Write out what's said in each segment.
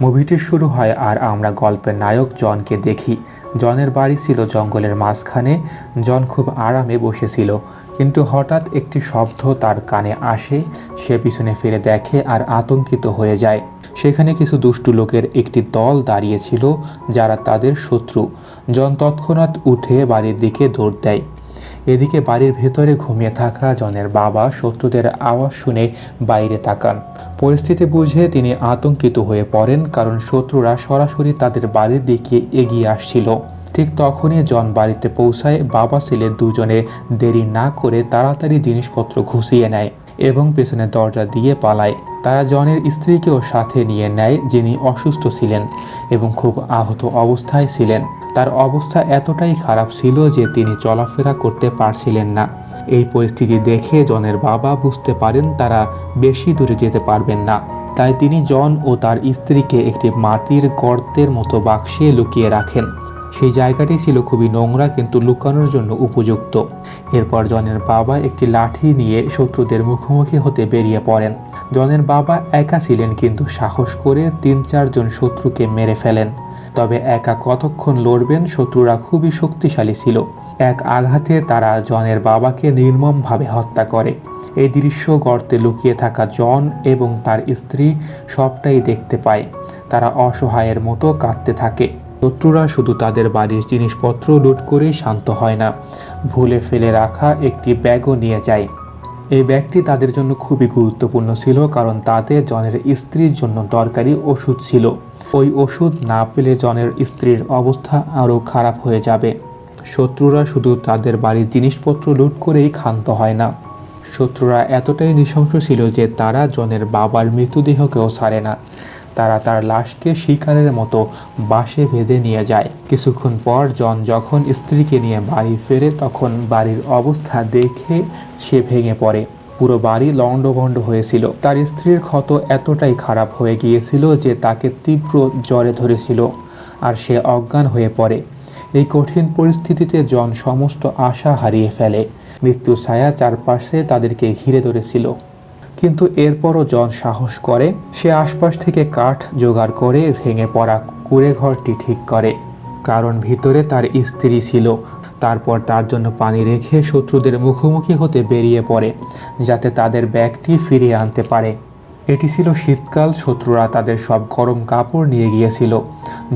মুভিটি শুরু হয় আর আমরা গল্পের নায়ক জনকে দেখি। জনের বাড়ি ছিল জঙ্গলের মাঝখানে। জন খুব আরামে বসেছিল, কিন্তু হঠাৎ একটি শব্দ তার কানে আসে। সে পিছনে ফিরে দেখে আর আতঙ্কিত হয়ে যায়। সেখানে কিছু দুষ্টু লোকের একটি দল দাঁড়িয়েছিল, যারা তাদের শত্রু। জন তৎক্ষণাৎ উঠে বাড়ির দিকে দৌড় দেয়। এদিকে বাড়ির ভেতরে ঘুমিয়ে থাকা জনের বাবা শত্রুদের আওয়াজ শুনে বাইরে তাকান। পরিস্থিতি বুঝে তিনি আতঙ্কিত হয়ে পড়েন, কারণ শত্রুরা সরাসরি তাদের বাড়ির দিকে এগিয়ে আসছিল। ঠিক তখনই জন বাড়িতে পৌঁছায়। বাবা ছেলে দুজনে দেরি না করে তাড়াতাড়ি জিনিসপত্র গুছিয়ে নেয় এবং পেছনে দরজা দিয়ে পালায়। তারা জনের স্ত্রীকেও সাথে নিয়ে নেয়, যিনি অসুস্থ ছিলেন এবং খুব আহত অবস্থায় ছিলেন। তার অবস্থা এতটাই খারাপ ছিল যে তিনি চলাফেরা করতে পারছিলেন না। এই পরিস্থিতি দেখে জনের বাবা বুঝতে পারেন তারা বেশি দূরে যেতে পারবেন না। তাই তিনি জন ও তার স্ত্রীকে একটি মাটির গর্তের মতো বাক্সে লুকিয়ে রাখেন। সেই জায়গাটি ছিল খুবই নোংরা, কিন্তু লুকানোর জন্য উপযুক্ত। এরপর জনের বাবা একটি লাঠি নিয়ে শত্রুদের মুখোমুখি হতে বেরিয়ে পড়েন। জনের বাবা একা ছিলেন, কিন্তু সাহস করে ৩-৪ জন শত্রুকে মেরে ফেলেন। তবে একা কতক্ষণ লড়বেন? শত্রুরা খুবই শক্তিশালী ছিল। এক আঘাতে তারা জনের বাবাকে নির্মমভাবে হত্যা করে। এই দৃশ্য গর্তে লুকিয়ে থাকা জন এবং তার স্ত্রী সবটাই দেখতে পায়। তারা অসহায়ের মতো কাঁদতে থাকে। শত্রুরা শুধু তাদের বাড়ির জিনিসপত্র লুট করেই শান্ত হয় না, ভুলে ফেলে রাখা একটি ব্যাগও নিয়ে যায়। এই ব্যাগটি তাদের জন্য খুবই গুরুত্বপূর্ণ ছিল, কারণ তাতে জনের স্ত্রীর জন্য দরকারি ওষুধ ছিল। ওই ওষুধ না পেলে জনের স্ত্রীর অবস্থা আরও খারাপ হয়ে যাবে। শত্রুরা শুধু তাদের বাড়ির জিনিসপত্র লুট করেই ক্ষান্ত হয় না। শত্রুরা এতটাই নৃশংস ছিল যে তারা জনের বাবার মৃতদেহকেও ছাড়ে না। তারা তার লাশকে শিকারের মতো বাঁশে বেঁধে নিয়ে যায়। কিছুক্ষণ পর জন যখন স্ত্রীকে নিয়ে বাড়ি ফেরে, তখন বাড়ির অবস্থা দেখে সে ভেঙে পড়ে। পুরো বাড়ি লণ্ডভণ্ড হয়েছিল। তার স্ত্রীর ক্ষত এতটাই খারাপ হয়ে গিয়েছিল যে তাকে তীব্র জ্বরে ধরেছিল আর সে অজ্ঞান হয়ে পড়ে। এই কঠিন পরিস্থিতিতে জন সমস্ত আশা হারিয়ে ফেলে। মৃত্যুর ছায়া চারপাশে তাদেরকে ঘিরে ধরেছিল। কিন্তু এরপরও জন সাহস করে। সে আশপাশ থেকে কাঠ জোগাড় করে ভেঙে পড়া কুঁড়ে ঘরটি ঠিক করে, কারণ ভিতরে তার স্ত্রী ছিল। তারপর তার জন্য পানি রেখে শত্রুদের মুখোমুখি হতে বেরিয়ে পড়ে, যাতে তাদের ব্যাগটি ফিরিয়ে আনতে পারে। এটি ছিল শীতকাল। শত্রুরা তাদের সব গরম কাপড় নিয়ে গিয়েছিল।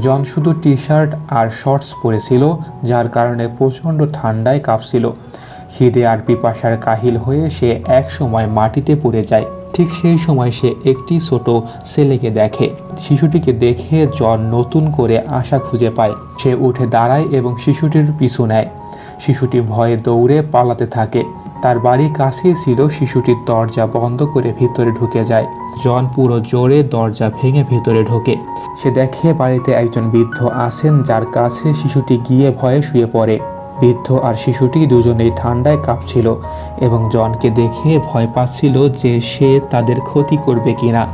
জন শুধু টি-শার্ট আর শর্টস পরেছিল, যার কারণে প্রচণ্ড ঠান্ডায় কাঁপছিল। খিদে আর পিপাসার কাহিল হয়ে সে এক সময় মাটিতে পড়ে যায়। ঠিক সেই সময় সে একটি ছোট ছেলেকে দেখে। শিশুটিকে দেখে জন নতুন করে আশা খুঁজে পায়। সে উঠে দাঁড়ায় এবং শিশুটির পিছু নেয়। শিশুটি ভয়ে দৌড়ে পালাতে থাকে। তার বাড়ি কাছেই ছিল। শিশুটির দরজা বন্ধ করে ভিতরে ঢুকে যায়। জন পুরো জোরে দরজা ভেঙে ভিতরে ঢোকে। সে দেখে বাড়িতে একজন বৃদ্ধ আছেন, যার কাছে শিশুটি গিয়ে ভয়ে শুয়ে পড়ে। বৃদ্ধ আর শিশুটি দুজনেই ঠান্ডায় কাঁপছিল এবং জনকে দেখে ভয় পাচ্ছিল যে সে তাদের ক্ষতি করবে কিনা।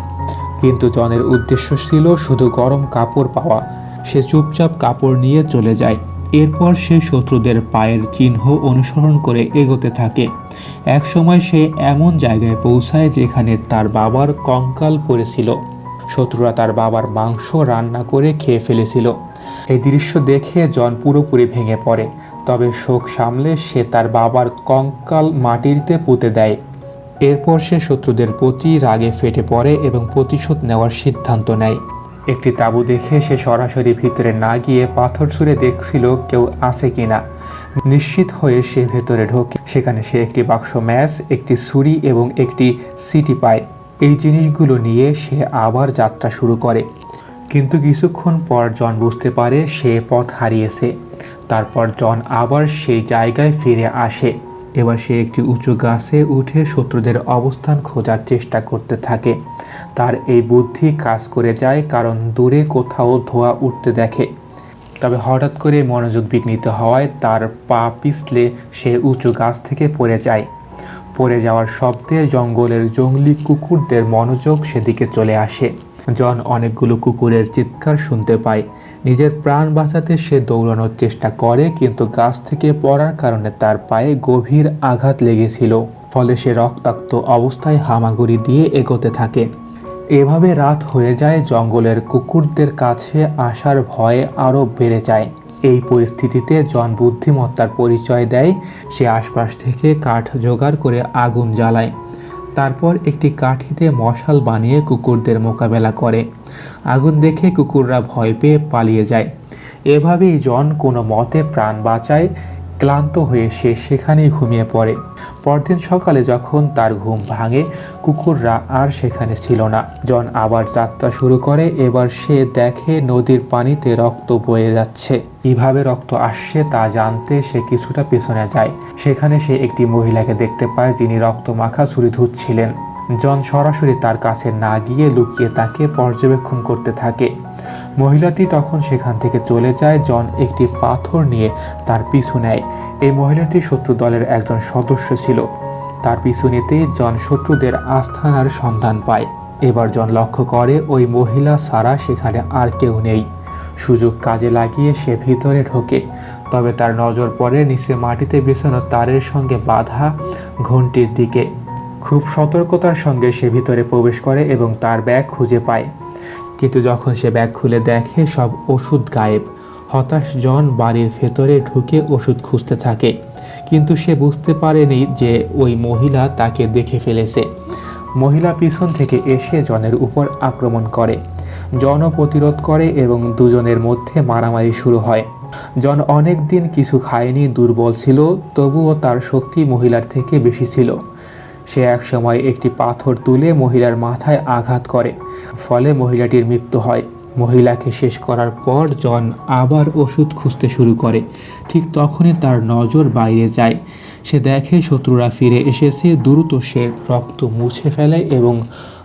কিন্তু জনের উদ্দেশ্য ছিল শুধু গরম কাপড় পাওয়া। সে চুপচাপ কাপড় নিয়ে চলে যায়। এরপর সে শত্রুদের পায়ের চিহ্ন অনুসরণ করে এগোতে থাকে। এক সময় সে এমন জায়গায় পৌঁছায় যেখানে তার বাবার কঙ্কাল পড়েছিল। শত্রুরা তার বাবার মাংস রান্না করে খেয়ে ফেলেছিল। এই দৃশ্য দেখে জন পুরোপুরি ভেঙে পড়ে। তবে শোক সামলে সে তার বাবার কঙ্কাল মাটিতে পুঁতে দেয়। এরপর সে শত্রুদের প্রতি রাগে ফেটে পড়ে এবং প্রতিশোধ নেওয়ার সিদ্ধান্ত নেয়। একটি তাঁবু দেখে সে সরাসরি ভিতরে না গিয়ে পাথর ছুঁড়ে দেখছিল কেউ আছে কিনা। নিশ্চিত হয়ে সে ভেতরে ঢোকে। সেখানে সে একটি বাক্স ম্যাচ, একটি ছুরি এবং একটি সিটি পায়। এই জিনিসগুলো নিয়ে সে আবার যাত্রা শুরু করে। কিন্তু কিছুক্ষণ পর জন বুঝতে পারে সে পথ হারিয়েছে। তারপর জন আবার সেই জায়গায় ফিরে আসে। এবার সে একটি উঁচু গাছে উঠে শত্রুদের অবস্থান খোঁজার চেষ্টা করতে থাকে। তার এই বুদ্ধি কাজ করে যায়, কারণ দূরে কোথাও ধোঁয়া উঠতে দেখে। তবে হঠাৎ করে মনোযোগ বিঘ্নিত হওয়ায় তার পা পিছলে সে উঁচু গাছ থেকে পড়ে যায়। পড়ে যাওয়ার শব্দে জঙ্গলের জঙ্গলি কুকুরদের মনোযোগ সেদিকে চলে আসে। জন অনেকগুলো কুকুরের চিৎকার শুনতে পায়। নিজের প্রাণ বাঁচাতে সে দৌড়ানোর চেষ্টা করে, কিন্তু গাছ থেকে পড়ার কারণে তার পায়ে গভীর আঘাত লেগেছিল। ফলে সে রক্তাক্ত অবস্থায় হামাগুড়ি দিয়ে এগোতে থাকে। এভাবে রাত হয়ে যায়, জঙ্গলের কুকুরদের কাছে আসার ভয় আরও বেড়ে যায়। এই পরিস্থিতিতে জন বুদ্ধিমত্তার পরিচয় দেয়। সে আশপাশ থেকে কাঠ জোগাড় করে আগুন জ্বালায়। তারপর একটি কাঠিতে মশাল বানিয়ে কুকুরদের মোকাবেলা করে। আগুন দেখে কুকুররা ভয় পেয়ে পালিয়ে যায়। এভাবেই জন কোনো মতে প্রাণ বাঁচায়। ক্লান্ত হয়ে সে সেখানেই ঘুমিয়ে পড়ে। পরদিন সকালে যখন তার ঘুম ভাঙে, কুকুররা আর সেখানে ছিল না। জন আবার যাত্রা শুরু করে। এবার সে দেখে নদীর পানিতে রক্ত বয়ে যাচ্ছে। কিভাবে রক্ত আসছে তা জানতে সে কিছুটা পেছনে যায়। সেখানে সে একটি মহিলাকে দেখতে পায়, যিনি রক্ত মাখা ছুরি ধুচ্ছিলেন। জন সরাসরি তার কাছে না গিয়ে লুকিয়ে তাকে পর্যবেক্ষণ করতে থাকে। মহিলাটি তখন সেখান থেকে চলে যায়। জন একটি পাথর নিয়ে তার পিছু নেয়। এই মহিলাটি শত্রু দলের একজন সদস্য ছিল। তার পিছু নিতেই জন শত্রুদের আস্তানার সন্ধান পায়। এবার জন লক্ষ্য করে ওই মহিলা ছাড়া সেখানে আর কেউ নেই। সুযোগ কাজে লাগিয়ে সে ভিতরে ঢোকে। তবে তার নজর পড়ে নিচে মাটিতে বিছানো তারের সঙ্গে বাঁধা ঘণ্টির দিকে। খুব সতর্কতার সঙ্গে সে ভিতরে প্রবেশ করে এবং তার ব্যাগ খুঁজে পায়। কিন্তু যখন সে ব্যাগ খুলে দেখে সব ওষুধ গায়েব। হতাশ জন বাড়ির ভেতরে ঢুকে ওষুধ খুঁজতে থাকে, কিন্তু সে বুঝতে পারেনি যে ওই মহিলা তাকে দেখে ফেলেছে। মহিলা পিছন থেকে এসে জনের উপর আক্রমণ করে। জনও প্রতিরোধ করে এবং দুজনের মধ্যে মারামারি শুরু হয়। জন অনেক দিন কিছু খায়নি, দুর্বল ছিল, তবুও তার শক্তি মহিলার থেকে বেশি ছিল। সে একসময় একটি পাথর তুলে মহিলার মাথায় আঘাত করে, ফলে মহিলাটির মৃত্যু হয়। মহিলাকে শেষ করার পর জন আবার ওষুধ খুঁজতে শুরু করে। ঠিক তখনই তার নজর বাইরে যায়। সে দেখে শত্রুরা ফিরে এসেছে। দ্রুত সে রক্ত মুছে ফেলে এবং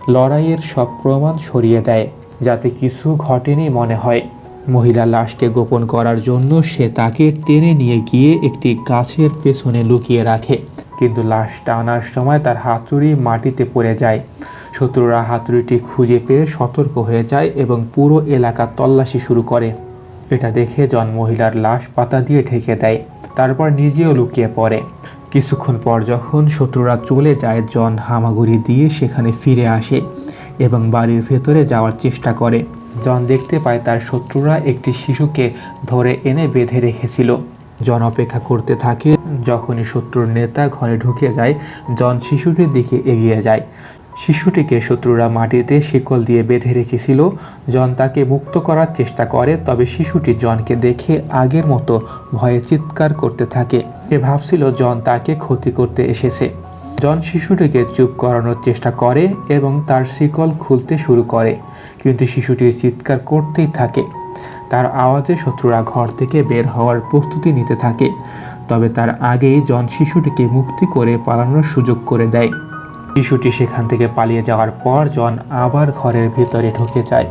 লড়াইয়ের সব প্রমাণ সরিয়ে দেয়, যাতে কিছু ঘটেনি মনে হয়। মহিলার লাশকে গোপন করার জন্য সে তাকে টেনে নিয়ে গিয়ে একটি গাছের পেছনে লুকিয়ে রাখে। কিন্তু লাশটা আনার সময় তার হাতুড়ি মাটিতে পড়ে যায়। শত্রুরা হাতুড়িটি খুঁজে পেয়ে সতর্ক হয়ে যায় এবং পুরো এলাকা তল্লাশি শুরু করে। এটা দেখে জন মহিলার লাশ পাতা দিয়ে ঢেকে দেয়। তারপর নিজেও লুকিয়ে পড়ে। কিছুক্ষণ পর যখন শত্রুরা চলে যায়, জন হামাগুড়ি দিয়ে সেখানে ফিরে আসে এবং বাড়ির ভেতরে যাওয়ার চেষ্টা করে। জন দেখতে পায় তার শত্রুরা একটি শিশুকে ধরে এনে বেঁধে রেখেছিল। জন অপেক্ষা করতে থাকে। যখনই শত্রুর নেতা ঘরে ঢুকে যায়, জন শিশুটির দিকে এগিয়ে যায়। শিশুটিকে শত্রুরা মাটিতে শিকল দিয়ে বেঁধে রেখেছিল। জন তাকে মুক্ত করার চেষ্টা করে, তবে শিশুটি জনকে দেখে আগের মতো ভয়ে চিৎকার করতে থাকে। সে ভাবছিল জন তাকে ক্ষতি করতে এসেছে। জন শিশুটিকে চুপ করানোর চেষ্টা করে এবং তার শিকল খুলতে শুরু করে, কিন্তু শিশুটি চিৎকার করতেই থাকে। তার আওয়াজে শত্রুরা ঘর থেকে বের হওয়ার প্রস্তুতি নিতে থাকে। তবে তার আগেই জন শিশুটিকে মুক্তি করে পালানোর সুযোগ করে দেয়। শিশুটি সেখান থেকে পালিয়ে যাওয়ার পর জন আবার ঘরের ভিতরে ঢুকে যায়।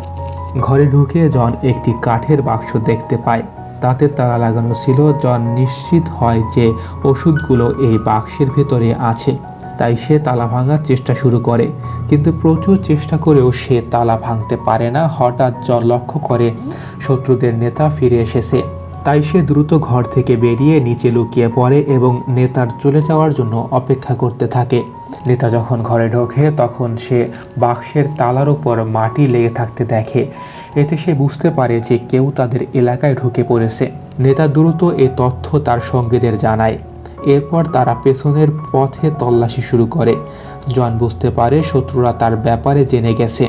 ঘরে ঢুকে জন একটি কাঠের বাক্স দেখতে পায়। তাতে তালা লাগানো ছিল। জন নিশ্চিত হয় যে ওষুধগুলো এই বাক্সের ভেতরে আছে, তাই সে তালা ভাঙার চেষ্টা শুরু করে। কিন্তু প্রচুর চেষ্টা করেও সে তালা ভাঙতে পারে না। হঠাৎ জন লক্ষ্য করে শত্রুদের নেতা ফিরে এসেছে। তাই সে দ্রুত ঘর থেকে বেরিয়ে নিচে লুকিয়ে পড়ে এবং নেতার চলে যাওয়ার জন্য অপেক্ষা করতে থাকে। নেতা যখন ঘরে ঢোকে তখন সে বাক্সের তালার উপর মাটি লেগে থাকতে দেখে। এতে সে বুঝতে পারে যে কেউ তাদের এলাকায় ঢুকে পড়েছে। নেতা দ্রুত এই তথ্য তার সঙ্গীদের জানায়। এরপর তারা পেছনের পথে তল্লাশি শুরু করে। জন বুঝতে পারে শত্রুরা তার ব্যাপারে জেনে গেছে,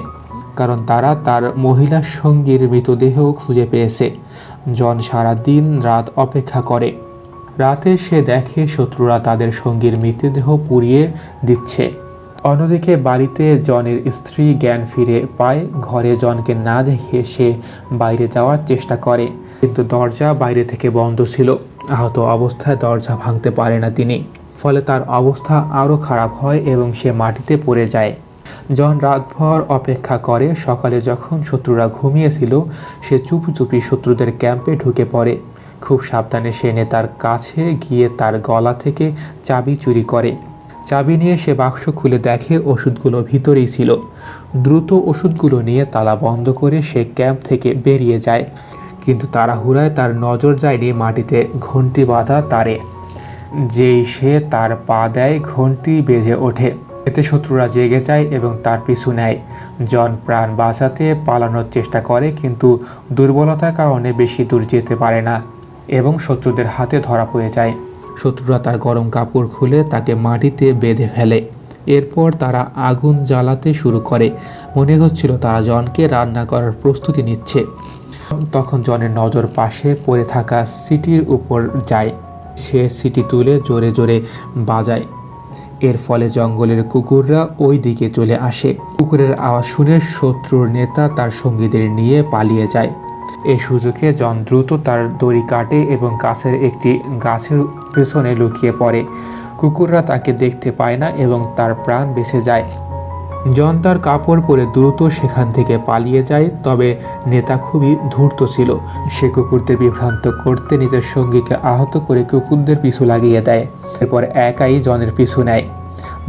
কারণ তারা তার মহিলা সঙ্গীর মৃতদেহ খুঁজে পেয়েছে। জন সারা দিন রাত অপেক্ষা করে। রাতে সে দেখে শত্রুরা তাদের সঙ্গীর মৃতদেহ পুড়িয়ে দিচ্ছে। অন্যদিকে বাড়িতে জনের স্ত্রী জ্ঞান ফিরে পায়। ঘরে জনকে না দেখে সে বাইরে যাওয়ার চেষ্টা করে, কিন্তু দরজা বাইরে থেকে বন্ধ ছিল। আহত অবস্থায় দরজা ভাঙতে পারে না তিনি, ফলে তার অবস্থা আরও খারাপ হয় এবং সে মাটিতে পড়ে যায়। জন রাতভর অপেক্ষা করে। সকালে যখন শত্রুরা ঘুমিয়েছিল, সে চুপি শত্রুদের ক্যাম্পে ঢুকে পড়ে। খুব সাবধানে সে নেতার কাছে গিয়ে তার গলা থেকে চাবি চুরি করে। চাবি নিয়ে সে বাক্স খুলে দেখে ওষুধগুলো ভিতরেই ছিল। দ্রুত ওষুধগুলো নিয়ে তালা বন্ধ করে সে ক্যাম্প থেকে বেরিয়ে যায়। কিন্তু তাড়াহুড়ায় তার নজর যায়নি মাটিতে ঘণ্টি বাঁধা তারে। যেই সে তার পা দেয়, ঘণ্টি বেজে ওঠে। এতে শত্রুরা জেগে যায় এবং তার পিছু নেয়। জন প্রাণ বাঁচাতে পালানোর চেষ্টা করে, কিন্তু দুর্বলতার কারণে বেশি দূর যেতে পারে না এবং শত্রুদের হাতে ধরা পড়ে যায়। শত্রুরা তার গরম কাপড় খুলে তাকে মাটিতে বেঁধে ফেলে। এরপর তারা আগুন জ্বালাতে শুরু করে। মনে হচ্ছিল তারা জনকে রান্না করার প্রস্তুতি নিচ্ছে। তখন জনের নজর পাশে পড়ে থাকা সিটির উপর যায়। সে সিটি তুলে জোরে জোরে বাজায়। এর ফলে জঙ্গলের কুকুররা ওই দিকে চলে আসে। কুকুরের আওয়াজ শুনে শত্রুর নেতা তার সঙ্গীদের নিয়ে পালিয়ে যায়। এই সুযোগে জন দ্রুত তার দড়ি কাটে এবং কাছের একটি গাছের পেছনে লুকিয়ে পড়ে। কুকুররা তাকে দেখতে পায় না এবং তার প্রাণ বেঁচে যায়। জন তার কাপড় পরে দ্রুত সেখান থেকে পালিয়ে যায়, তবে নেতা খুবই ধূর্ত ছিল। সে কুকুরদের বিভ্রান্ত করতে নিজের সঙ্গীকে আহত করে কুকুরদের পিছু লাগিয়ে দেয়। এরপর একাই জনের পিছু নেয়।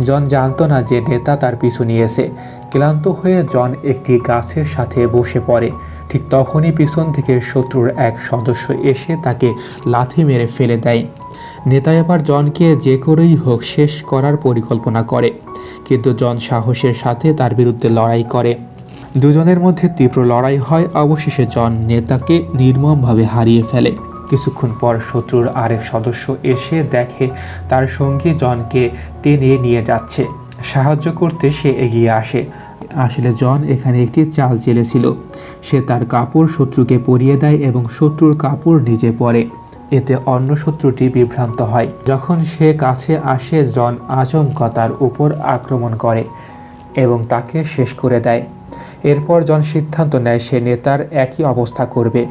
জন জানতো না যে নেতা তার পিছু নিয়েছে। ক্লান্ত হয়ে জন একটি গাছের সাথে বসে পড়ে। ঠিক তখনই পিছন থেকে শত্রুর এক সদস্য এসে তাকে লাথি মেরে ফেলে দেয়। নেতা এবার জনকে যে করেই হোক শেষ করার পরিকল্পনা করে, কিন্তু জন সাহসের সাথে তার বিরুদ্ধে লড়াই করে। দুজনের মধ্যে তীব্র লড়াই হয়। অবশেষে জন নেতাকে নির্মমভাবে হারিয়ে ফেলে। কিছুক্ষণ পর শত্রুর আরেক সদস্য এসে দেখে তার সঙ্গী জনকে টেনে নিয়ে যাচ্ছে। সাহায্য করতে সে এগিয়ে আসে। আসলে জন এখানে একটি চাল চেলেছিল। সে তার কাপড় শত্রুকে পরিয়ে দেয় এবং শত্রুর কাপড় নিজে পরে। এতে অন্য শত্রুটি বিভ্রান্ত হয়। যখন সে কাছে আসে, জন আচমকা তার উপর আক্রমণ করে এবং তাকে শেষ করে দেয়। এরপর জন সিদ্ধান্ত নেয় সে নেতার একই অবস্থা করবে।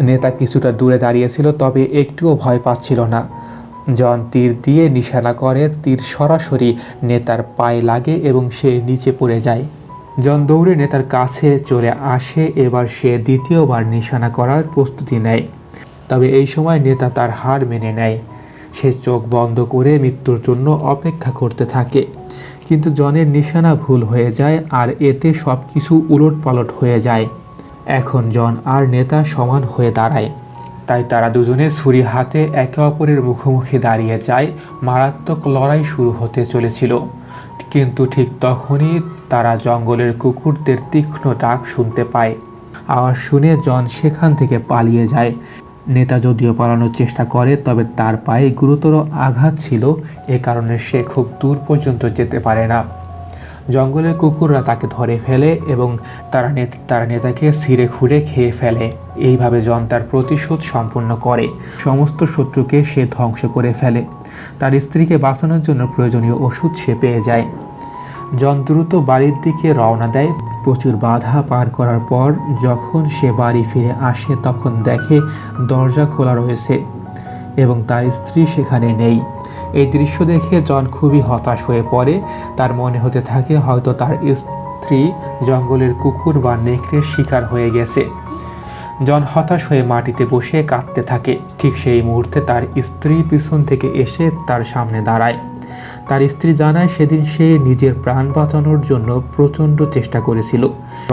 নেতা কিছুটা দূরে দাঁড়িয়েছিল, তবে একটুও ভয় পাচ্ছিল না। জন তীর দিয়ে নিশানা করে। তীর সরাসরি নেতার পায়ে লাগে এবং সে নিচে পড়ে যায়। জন দৌড়ে নেতার কাছে চলে আসে। এবার সে দ্বিতীয়বার নিশানা করার প্রস্তুতি নেয়, তবে এই সময় নেতা তার হার মেনে নেয়। সে চোখ বন্ধ করে মৃত্যুর জন্য অপেক্ষা করতে থাকে, কিন্তু জনের নিশানা ভুল হয়ে যায় আর এতে সব কিছু উলটপালট হয়ে যায়। এখন জন আর নেতা সমান হয়ে দাঁড়ায়। তাই তারা দুজনে ছুরি হাতে একে অপরের মুখোমুখি দাঁড়িয়ে যায়। মারাত্মক লড়াই শুরু হতে চলেছিল, কিন্তু ঠিক তখনই তারা জঙ্গলের কুকুরদের তীক্ষ্ণ ডাক শুনতে পায়। আওয়াজ শুনে জন সেখান থেকে পালিয়ে যায়। নেতা যদিও পালানোর চেষ্টা করে, তবে তার পায়ে গুরুতর আঘাত ছিল। এ কারণে সে খুব দূর পর্যন্ত যেতে পারে না। জঙ্গলের কুকুররা তাকে ধরে ফেলে এবং তারা নেতাকে ছিঁড়ে খুঁড়ে খেয়ে ফেলে। এইভাবে জন তার প্রতিশোধ সম্পূর্ণ করে। সমস্ত শত্রুকে সে ধ্বংস করে ফেলে। তার স্ত্রীকে বাঁচানোর জন্য প্রয়োজনীয় ওষুধ সে পেয়ে যায়। জন দ্রুত বাড়ির দিকে রওনা দেয়। প্রচুর বাধা পার করার পর যখন সে বাড়ি ফিরে আসে, তখন দেখে দরজা খোলা রয়েছে এবং তার স্ত্রী সেখানে নেই। এই দৃশ্য দেখে জন খুবই হতাশ হয়ে পড়ে। তার মনে হতে থাকে হয়তো তার স্ত্রী জঙ্গলের কুকুর বা নেকড়ের শিকার হয়ে গেছে। জন হতাশ হয়ে মাটিতে বসে কাঁদতে থাকে। ঠিক সেই মুহূর্তে তার স্ত্রী পিছন থেকে এসে তার সামনে দাঁড়ায়। তার স্ত্রী জানায় সেদিন সে নিজের প্রাণ বাঁচানোর জন্য প্রচণ্ড চেষ্টা করেছিল।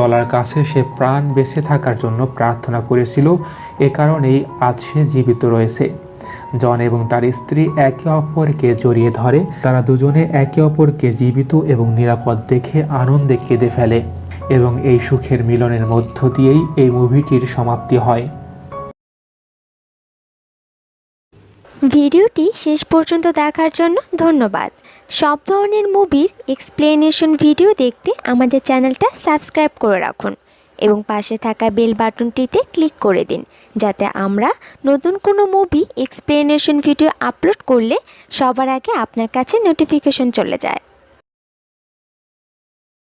গলার কাছে সে প্রাণ বেঁচে থাকার জন্য প্রার্থনা করেছিল। এ কারণেই আজ সে জীবিত রয়েছে। জন এবং তার স্ত্রী একে অপরকে জড়িয়ে ধরে। তারা দুজনে একে অপরকে জীবিত এবং নিরাপদ দেখে আনন্দে কেঁদে ফেলে এবং এই সুখের মিলনের মধ্য দিয়েই এই মুভিটির সমাপ্তি হয়। ভিডিওটি শেষ পর্যন্ত দেখার জন্য ধন্যবাদ। সব ধরনের মুভির এক্সপ্লেনেশন ভিডিও দেখতে আমাদের চ্যানেলটা সাবস্ক্রাইব করে রাখুন এবং পাশে থাকা বেল বাটনটিতে ক্লিক করে দিন, যাতে আমরা নতুন কোনো মুভি এক্সপ্লেনেশন ভিডিও আপলোড করলে সবার আগে আপনার কাছে নোটিফিকেশন চলে যায়।